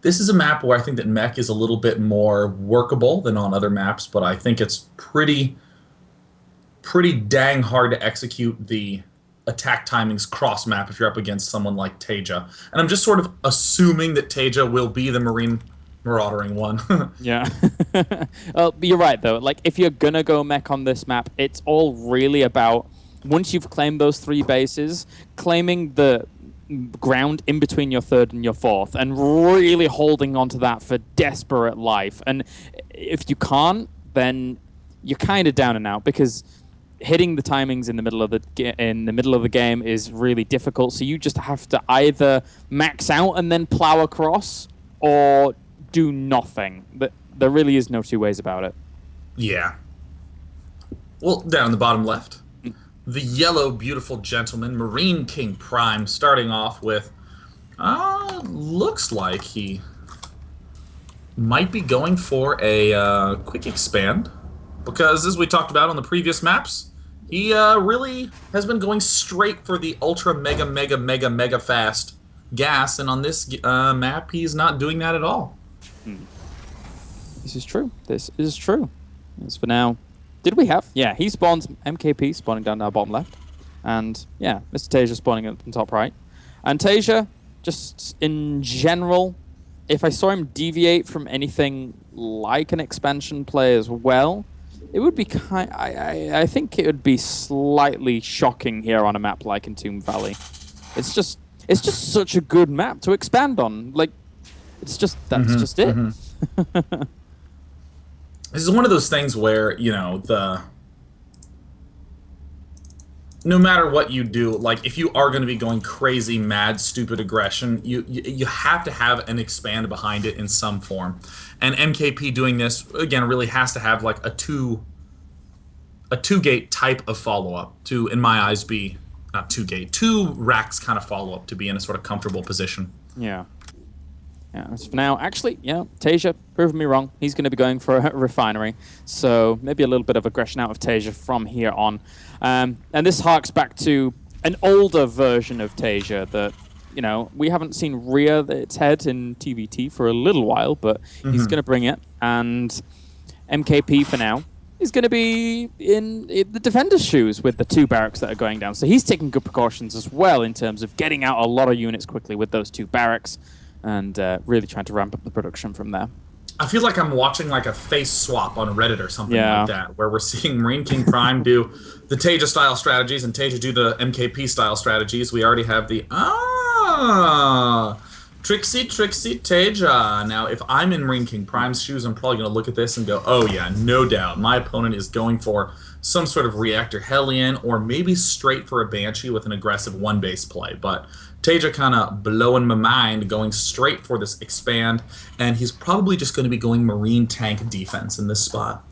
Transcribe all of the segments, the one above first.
This is a map where I think that mech is a little bit more workable than on other maps, but I think it's pretty dang hard to execute the attack timings cross map if you're up against someone like Taeja. And I'm just sort of assuming that Taeja will be the Marine maraudering one. Yeah. Well, you're right, though. Like, if you're going to go mech on this map, it's all really about, once you've claimed those 3 bases, claiming the ground in between your 3rd and your 4th, and really holding on to that for desperate life. And if you can't, then you're kind of down and out, because hitting the timings in the middle of the game is really difficult. So you just have to either max out and then plow across, or do nothing. But there really is no 2 ways about it. Yeah. Well, down in the bottom left, the yellow beautiful gentleman, MarineKingPrime, starting off with, looks like he might be going for a quick expand, because as we talked about on the previous maps, he really has been going straight for the ultra mega fast gas, and on this map, he's not doing that at all. This is true. This is true. As for now, did we have? Yeah, he spawns MKP spawning down our bottom left. And yeah, Mr. Taeja spawning up in top right. And Taeja, just in general, if I saw him deviate from anything like an expansion play as well, it would be I think it would be slightly shocking here on a map like Entomb Valley. It's just such a good map to expand on. Like, it's just that's just it. This is one of those things where, you know, no matter what you do, like, if you are going to be going crazy, mad, stupid aggression, you have to have an expand behind it in some form. And MKP doing this, again, really has to have, like, a two-gate type of follow-up to, in my eyes, be, not two-gate, 2 racks kind of follow-up to be in a sort of comfortable position. Yeah. Yeah, as for now, actually, yeah, Taeja, proving me wrong. He's going to be going for a refinery. So maybe a little bit of aggression out of Taeja from here on. And this harks back to an older version of Taeja that, you know, we haven't seen rear its head in TVT for a little while, but he's going to bring it. And MKP for now is going to be in the defender's shoes with the 2 barracks that are going down. So he's taking good precautions as well in terms of getting out a lot of units quickly with those 2 barracks. And really trying to ramp up the production from there. I feel like I'm watching like a face swap on Reddit or something like that, where we're seeing MarineKingPrime do the Taeja-style strategies and Taeja do the MKP-style strategies. We already have the, tricksy Taeja. Now, if I'm in MarineKingPrime's shoes, I'm probably going to look at this and go, oh yeah, no doubt, my opponent is going for some sort of Reactor Hellion, or maybe straight for a Banshee with an aggressive 1-base play. But Taeja kind of blowing my mind, going straight for this expand, and he's probably just going to be going Marine tank defense in this spot.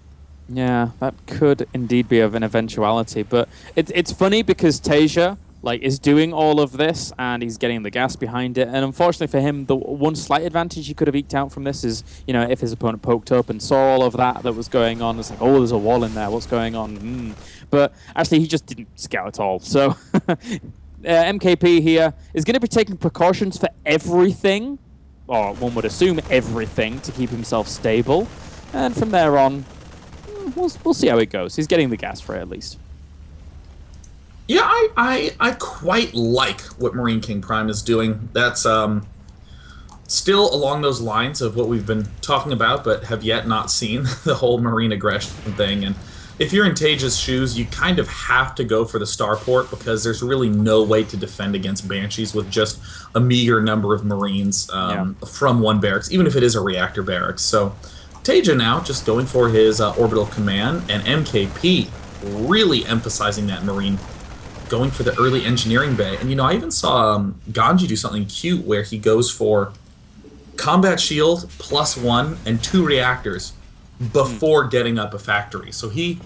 Yeah, that could indeed be of an eventuality, but it's funny because Taeja is doing all of this, and he's getting the gas behind it, and unfortunately for him, the one slight advantage he could have eked out from this is, you know, if his opponent poked up and saw all of that was going on, it's like, oh, there's a wall in there, what's going on? But actually, he just didn't scout at all, so... MKP here is going to be taking precautions for everything, or one would assume everything, to keep himself stable. And from there on, we'll see how it goes. He's getting the gas for it, at least. Yeah, I quite like what MarineKingPrime is doing. That's still along those lines of what we've been talking about, but have yet not seen, the whole marine aggression thing. And if you're in Taeja's shoes, you kind of have to go for the starport, because there's really no way to defend against Banshees with just a meager number of Marines from 1 barracks, even if it is a reactor barracks. So Taeja now just going for his orbital command, and MKP really emphasizing that Marine, going for the early engineering bay. And, you know, I even saw Ganji do something cute where he goes for combat shield +1 and 2 reactors before getting up a factory. So he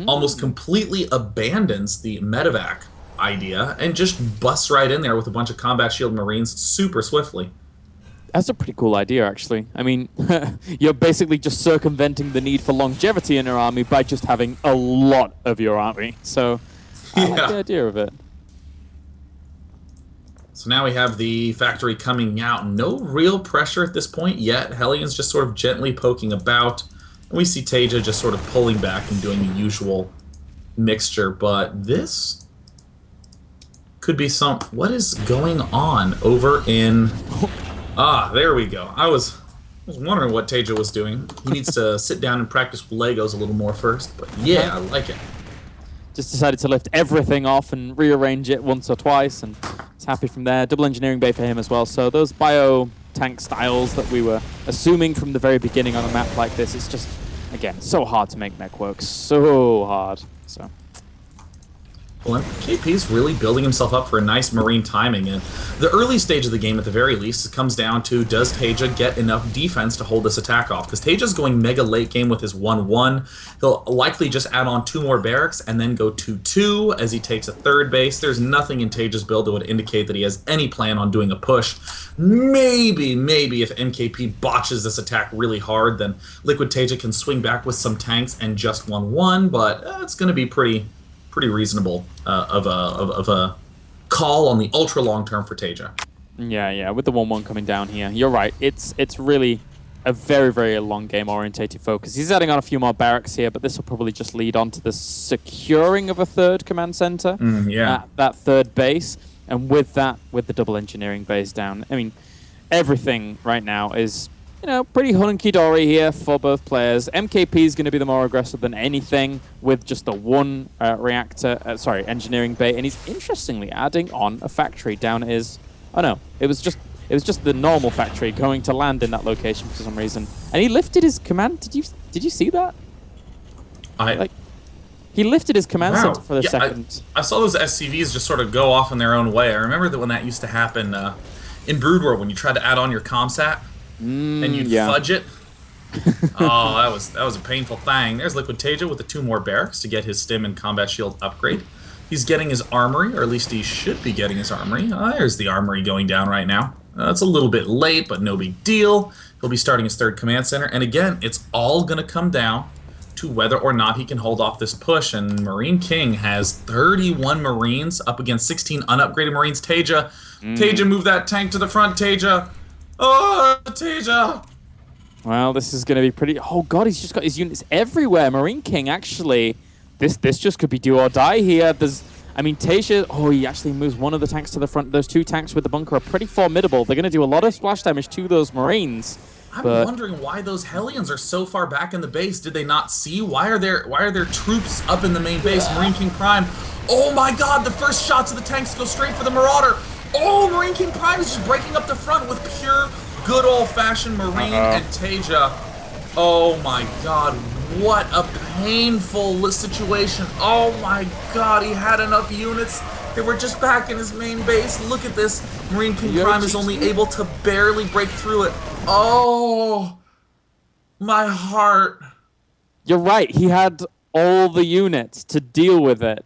almost completely abandons the medevac idea and just busts right in there with a bunch of combat shield Marines super swiftly. That's a pretty cool idea, actually. I mean, you're basically just circumventing the need for longevity in your army by just having a lot of your army. So I like the idea of it. So now we have the factory coming out. No real pressure at this point yet. Hellions just sort of gently poking about. And we see Taeja just sort of pulling back and doing the usual mixture. But this could be some... What is going on over in... Ah, there we go. I was wondering what Taeja was doing. He needs to sit down and practice with Legos a little more first. But yeah, I like it. Just decided to lift everything off and rearrange it once or twice, and it's happy from there. Double engineering bay for him as well. So those bio tank styles that we were assuming from the very beginning on a map like this, it's just, again, so hard to make mech work. So hard. So. Well, KP's really building himself up for a nice Marine timing, and the early stage of the game, at the very least, it comes down to, does Taeja get enough defense to hold this attack off? Because Taeja's going mega late game with his 1-1. He'll likely just add on 2 more barracks and then go 2-2 as he takes a 3rd base. There's nothing in Taeja's build that would indicate that he has any plan on doing a push. Maybe if MKP botches this attack really hard, then LiquidTaeja can swing back with some tanks and just 1-1, but it's going to be pretty reasonable of a call on the ultra long term for Taeja. Yeah, with the 1-1 coming down here, you're right. It's really a very long game orientated focus. He's adding on a few more barracks here, but this will probably just lead on to the securing of a 3rd command center. That 3rd base, and with that, with the double engineering base down, I mean, everything right now is, you know, pretty hunky-dory here for both players. MKP is going to be the more aggressive than anything with just the 1 engineering bay, and he's interestingly adding on a factory down at his... Oh no, it was just the normal factory going to land in that location for some reason, and he lifted his command. Did you see that? He lifted his command center for the second. I saw those SCVs just sort of go off in their own way. I remember that when that used to happen in Brood War, when you tried to add on your comsat. And you'd fudge it. Oh, that was a painful thing. There's LiquidTaeja with the 2 more barracks to get his stim and combat shield upgrade. He's getting his armory, or at least he should be getting his armory. There's the armory going down right now. It's a little bit late, but no big deal. He'll be starting his 3rd command center. And again, it's all going to come down to whether or not he can hold off this push. And Marine King has 31 Marines up against 16 unupgraded Marines. Taeja, move that tank to the front, Taeja. Oh, Taeja! Well, this is going to be pretty... Oh, God, he's just got his units everywhere. Marine King, actually, this just could be do or die here. I mean, Taeja... Oh, he actually moves one of the tanks to the front. Those 2 tanks with the bunker are pretty formidable. They're going to do a lot of splash damage to those Marines. I'm wondering why those Hellions are so far back in the base. Did they not see? Why are there troops up in the main base? MarineKingPrime. Oh, my God, the first shots of the tanks go straight for the Marauder. Oh, MarineKingPrime is just breaking up the front with pure, good old-fashioned Marine and Taeja. Oh my God, what a painful situation. Oh my God, he had enough units. They were just back in his main base. Look at this. MarineKingPrime is only able to barely break through it. Oh, my heart. You're right, he had all the units to deal with it.